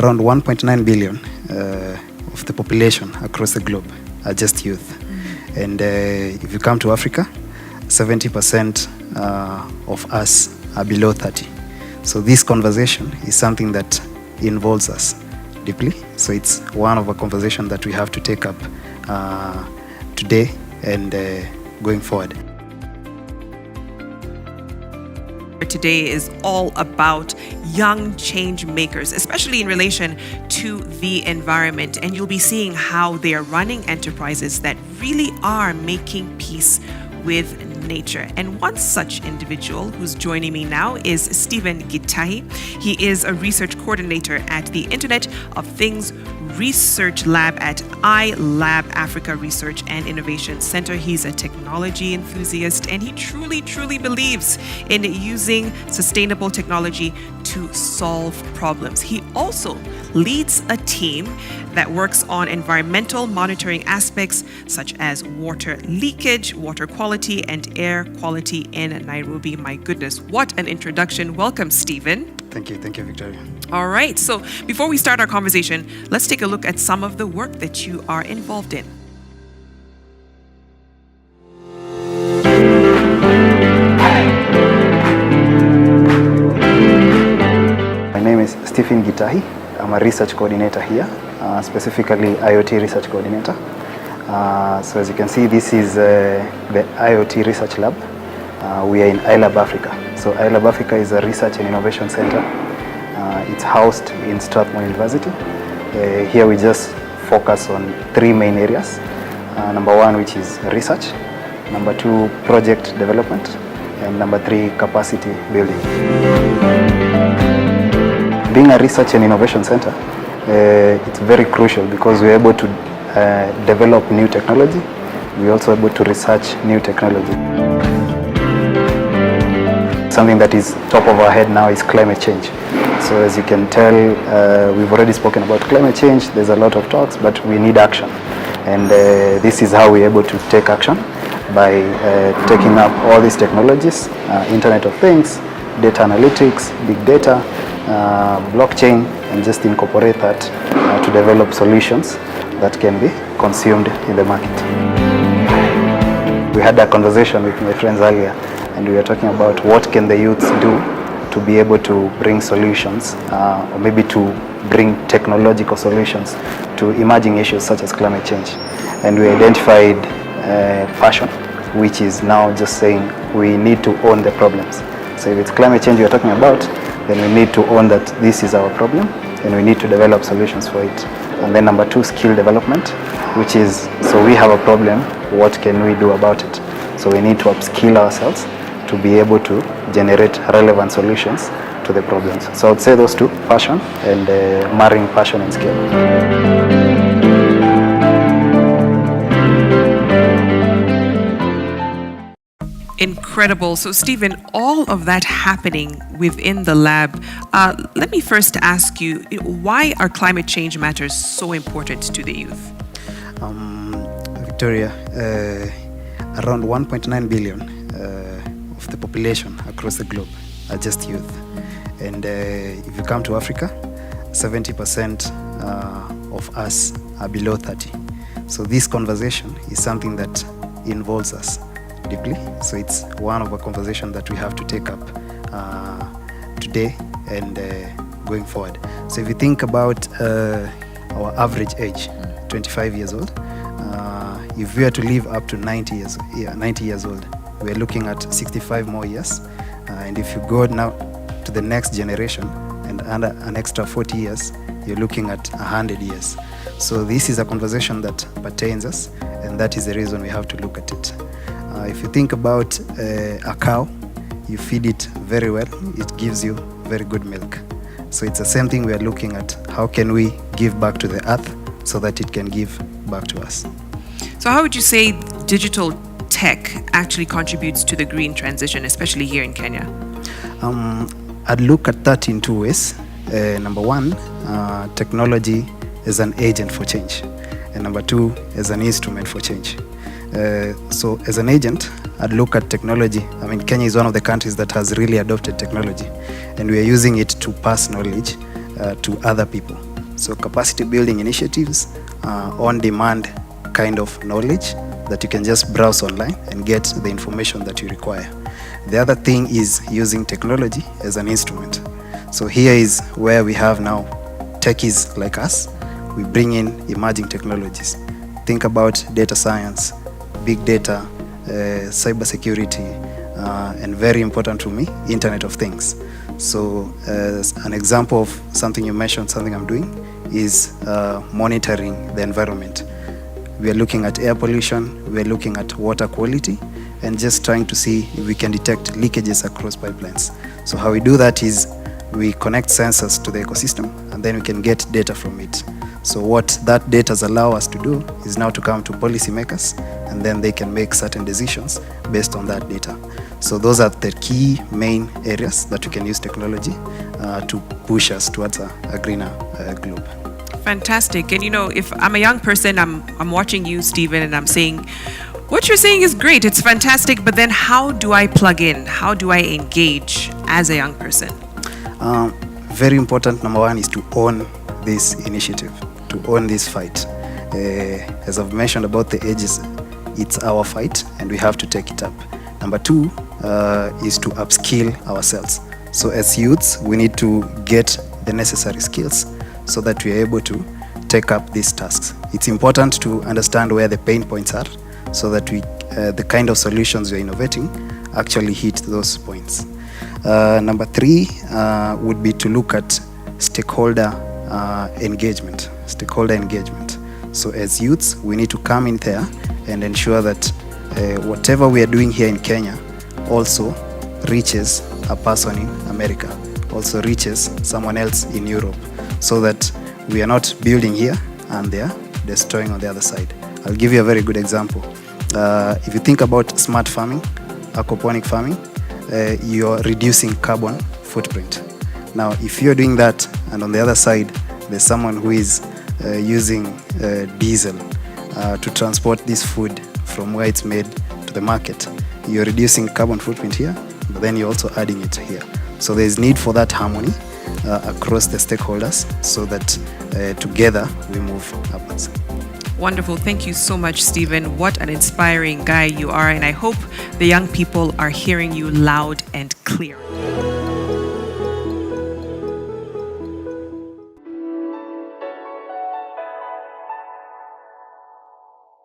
Around 1.9 billion of the population across the globe are just youth. And if you come to Africa, 70% of us are below 30. So this conversation is something that involves us deeply. So it's one of a conversation that we have to take up today and going forward. Today is all about young change makers, especially in relation to the environment. And you'll be seeing how they are running enterprises that really are making peace with nature. And one such individual who's joining me now is Stephen Gitahi. He is a research coordinator at the Internet of Things Research Lab at iLab Africa Research and Innovation Center. He's a technology enthusiast and he truly believes in using sustainable technology to solve problems. He also leads a team that works on environmental monitoring aspects such as water leakage, water quality, and air quality in Nairobi. My goodness, what an introduction. Welcome, Stephen. Thank you, Victoria. All right, so before we start our conversation, let's take a look at some of the work that you are involved in. My name is Stephen Gitahi. I'm a research coordinator here, specifically IoT research coordinator. So as you can see, this is the IoT Research Lab. We are in iLab Africa. So iLab Africa is a research and innovation center. It's housed in Strathmore University. Here we just focus on three main areas. Number one, which is research. Number two, project development. And number three, capacity building. Being a research and innovation center, it's very crucial because we're able to develop new technology. We're also able to research new technology. Something that is top of our head now is climate change. So as you can tell, we've already spoken about climate change. There's a lot of talks, but we need action. And this is how we're able to take action by taking up all these technologies, Internet of Things, data analytics, big data, blockchain, and just incorporate that to develop solutions that can be consumed in the market. We had a conversation with my friends earlier, and we were talking about what can the youths do to be able to bring solutions, or maybe to bring technological solutions to emerging issues such as climate change. And we identified fashion, which is now just saying we need to own the problems. So if it's climate change we're talking about, then we need to own that this is our problem and we need to develop solutions for it. And then number two, skill development, which is, so we have a problem, what can we do about it? So we need to upskill ourselves to be able to generate relevant solutions to the problems. So I would say those two, passion and marrying passion and skill. Incredible. So Stephen, all of that happening within the lab. Let me first ask you, why are climate change matters so important to the youth? Victoria, around 1.9 billion of the population across the globe are just youth. And if you come to Africa, 70% of us are below 30. So this conversation is something that involves us deeply. So it's one of a conversation that we have to take up today and going forward. So if you think about our average age, 25 years old, if we are to live up to 90 years old, we're looking at 65 more years. And if you go now to the next generation and under an extra 40 years, you're looking at 100 years. So this is a conversation that pertains us, and that is the reason we have to look at it. If you think about a cow, you feed it very well, it gives you very good milk. So it's the same thing we are looking at. How can we give back to the earth so that it can give back to us? So how would you say digital tech actually contributes to the green transition, especially here in Kenya? I'd look at that in two ways. Number one, technology is an agent for change. And number two, as an instrument for change. So as an agent, I'd look at technology. I mean, Kenya is one of the countries that has really adopted technology, and we are using it to pass knowledge to other people. So capacity building initiatives, on-demand kind of knowledge that you can just browse online and get the information that you require. The other thing is using technology as an instrument. So here is where we have now techies like us. We bring in emerging technologies. Think about data science, big data, cybersecurity, and very important to me, Internet of Things. So an example of something you mentioned, something I'm doing, is monitoring the environment. We are looking at air pollution, we are looking at water quality, and just trying to see if we can detect leakages across pipelines. So how we do that is we connect sensors to the ecosystem, and then we can get data from it. So what that data allow us to do is now to come to policymakers, and then they can make certain decisions based on that data. So those are the key main areas that we can use technology to push us towards a greener globe. Fantastic. And if I'm a young person, I'm watching you, Stephen, and I'm saying, what you're saying is great, it's fantastic, but then how do I plug in? How do I engage as a young person? Very important, number one, is to own this initiative, to own this fight. As I've mentioned about the ages, it's our fight and we have to take it up. Number two is to upskill ourselves. So as youths, we need to get the necessary skills so that we are able to take up these tasks. It's important to understand where the pain points are so that the kind of solutions we're innovating actually hit those points. Number three would be to look at stakeholder engagement. So as youths, we need to come in there and ensure that whatever we are doing here in Kenya also reaches a person in America, also reaches someone else in Europe, so that we are not building here and they are destroying on the other side. I'll give you a very good example. If you think about smart farming, aquaponic farming, you're reducing carbon footprint. Now, if you're doing that and on the other side, there's someone who is using diesel to transport this food from where it's made to the market, you're reducing carbon footprint here, but then you're also adding it here. So there's need for that harmony across the stakeholders so that together we move upwards. Wonderful. Thank you so much, Stephen. What an inspiring guy you are, and I hope the young people are hearing you loud and clear.